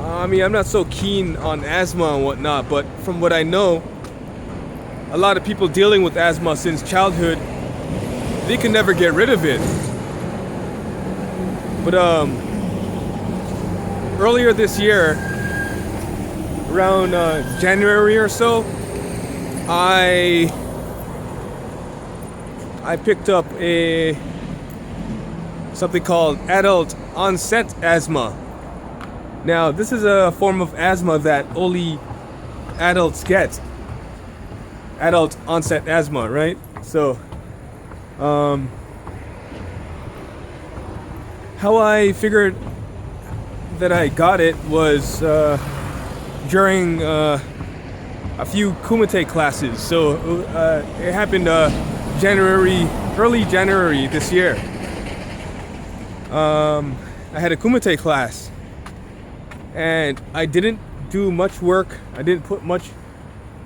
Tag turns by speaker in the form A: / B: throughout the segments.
A: I mean, I'm not so keen on asthma and whatnot, but from what I know, a lot of people dealing with asthma since childhood, they can never get rid of it. But earlier this year, around January or so, I picked up something called adult onset asthma. Now, this is a form of asthma that only adults get. Adult onset asthma, right? So, how I figured that I got it was during a few Kumite classes. So it happened early January this year. I had a Kumite class, and I didn't do much work. I didn't put much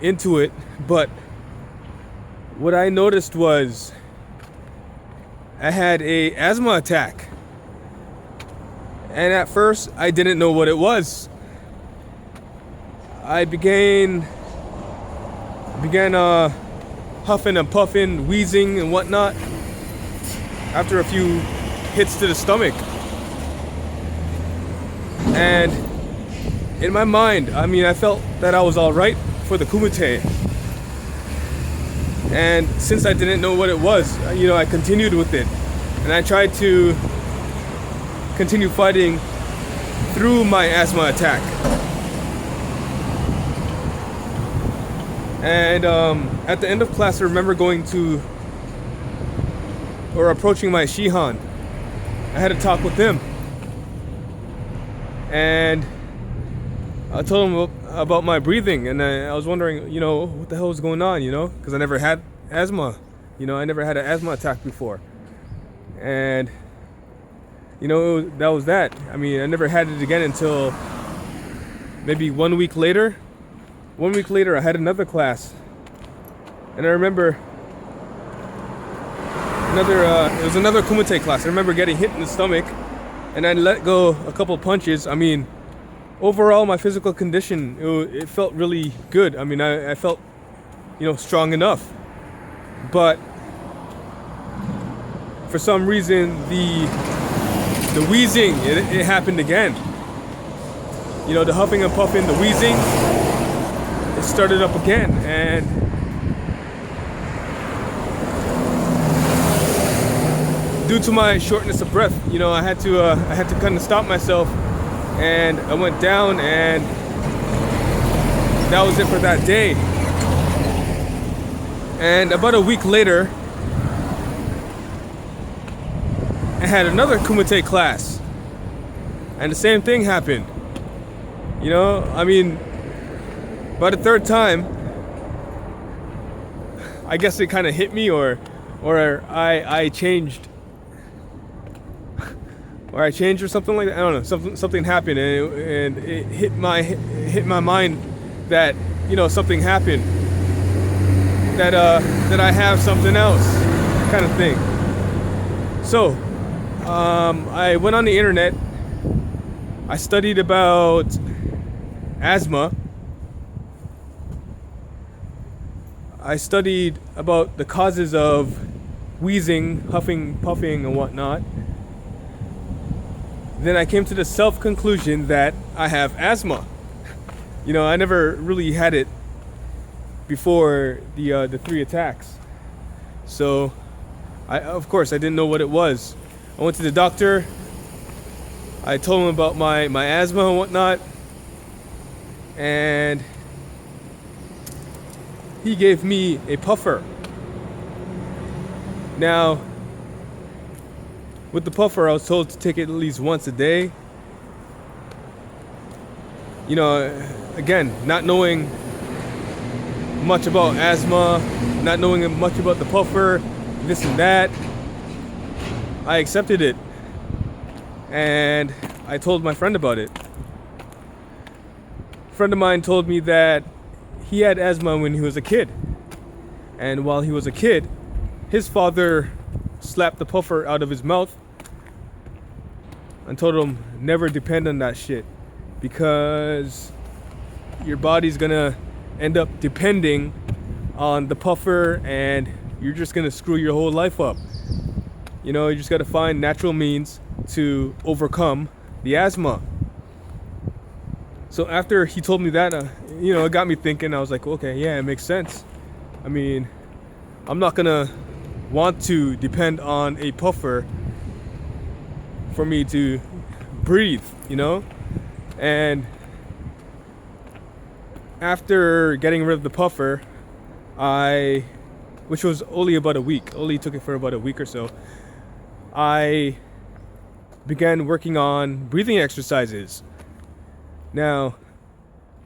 A: into it, but what I noticed was I had a asthma attack. And at first, I didn't know what it was. I began huffing and puffing, wheezing and whatnot after a few hits to the stomach. And in my mind, I mean, I felt that I was all right for the Kumite. And since I didn't know what it was, I continued with it. And I tried to continue fighting through my asthma attack. And at the end of class, I remember approaching my Shihan. I had a talk with him. And I told him about my breathing, and I was wondering, what the hell was going on, because I never had asthma. I never had an asthma attack before. And that was that. I mean, I never had it again until maybe 1 week later. 1 week later, I had another class, and I remember it was another Kumite class. I remember getting hit in the stomach, and I let go a couple punches. I mean, overall, my physical condition, it felt really good. I mean, I felt, strong enough, but for some reason, the wheezing, it happened again. The huffing and puffing, the wheezing, it started up again. And due to my shortness of breath, I had to kind of stop myself, and I went down, and that was it for that day. And about a week later, I had another Kumite class, and the same thing happened. I mean, by the third time, I guess it kind of hit me, or I changed, or something like that. I don't know. Something happened, and it hit my mind that something happened, that I have something else, kind of thing. So I went on the internet. I studied about asthma. I studied about the causes of wheezing, huffing, puffing, and whatnot. Then I came to the self-conclusion that I have asthma. I never really had it before the 3 attacks. So, of course, I didn't know what it was. I went to the doctor. I told him about my asthma and whatnot. And he gave me a puffer. Now, with the puffer, I was told to take it at least once a day. Again, not knowing much about asthma, not knowing much about the puffer, this and that, I accepted it. And I told my friend about it. A friend of mine told me that he had asthma when he was a kid. And while he was a kid, his father slapped the puffer out of his mouth and told him never depend on that shit. because your body's gonna end up depending on the puffer, and you're just gonna screw your whole life up. You know, you just gotta find natural means to overcome the asthma. So after he told me that, it got me thinking. I was like, okay, yeah, it makes sense. I mean, I'm not gonna want to depend on a puffer for me to breathe, And after getting rid of the puffer, which was only took it for about a week or so, I began working on breathing exercises. Now,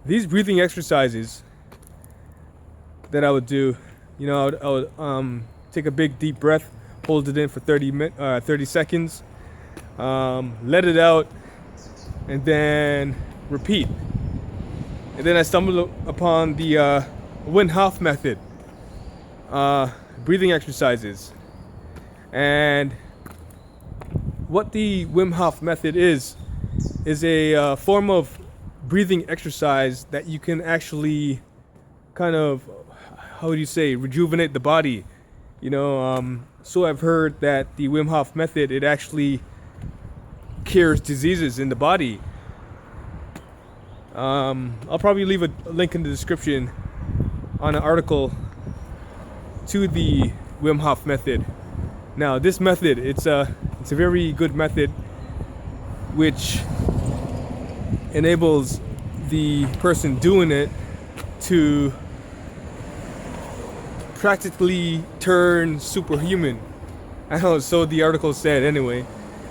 A: these breathing exercises that I would do, I would take a big deep breath, hold it in for 30 seconds, let it out, and then repeat. And then I stumbled upon the Wim Hof Method breathing exercises. And what the Wim Hof Method is a form of breathing exercise that you can actually kind of, rejuvenate the body. So I've heard that the Wim Hof Method, it actually cures diseases in the body. I'll probably leave a link in the description on an article to the Wim Hof Method. Now, this method, it's a very good method which enables the person doing it to practically turn superhuman. I know, so the article said anyway.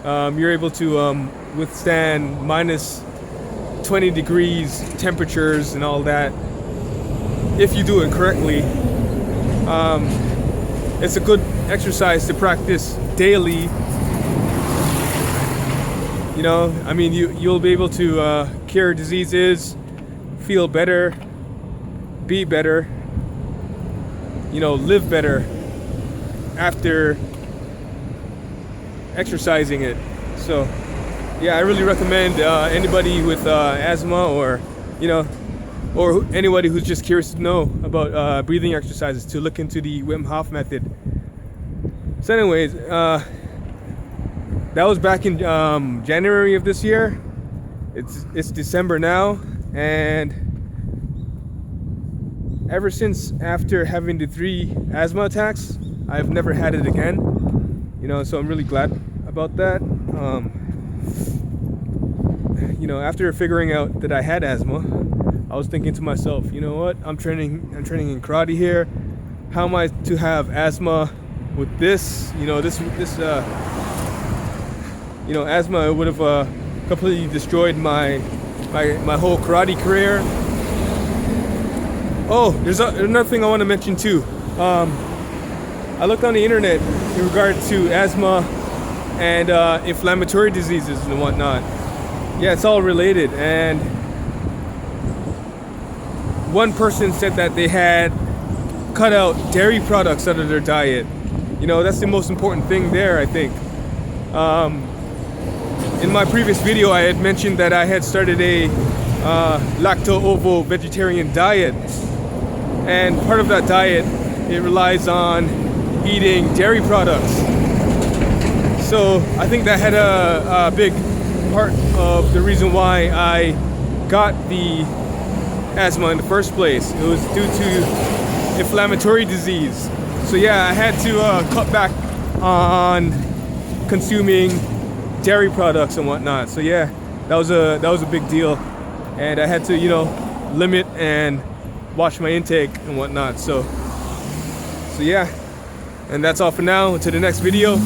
A: You're able to withstand minus 20 degrees temperatures and all that if you do it correctly. It's a good exercise to practice daily. You'll be able to cure diseases, feel better, be better, live better after exercising it. So, yeah, I really recommend anybody with asthma or anybody who's just curious to know about breathing exercises to look into the Wim Hof Method. So anyways, that was back in January of this year. It's December now, and ever since after having the 3 asthma attacks, I've never had it again. So I'm really glad about that. After figuring out that I had asthma, I was thinking to myself, you know what? I'm training in karate here. How am I to have asthma with this? Asthma would have completely destroyed my whole karate career. Oh, there's another thing I want to mention too. I looked on the internet in regard to asthma and inflammatory diseases and whatnot. Yeah, it's all related. And one person said that they had cut out dairy products out of their diet. That's the most important thing there, I think. In my previous video, I had mentioned that I had started a lacto-ovo vegetarian diet. And part of that diet, it relies on eating dairy products. So I think that had a big part of the reason why I got the asthma in the first place. It was due to inflammatory disease. So yeah, I had to cut back on consuming dairy products and whatnot. So yeah, that was a big deal, and I had to limit and watch my intake and whatnot. So yeah, and that's all for now. Until the next video,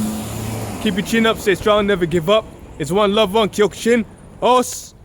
A: keep your chin up, stay strong, never give up. It's one love, one Kyokushin. Os.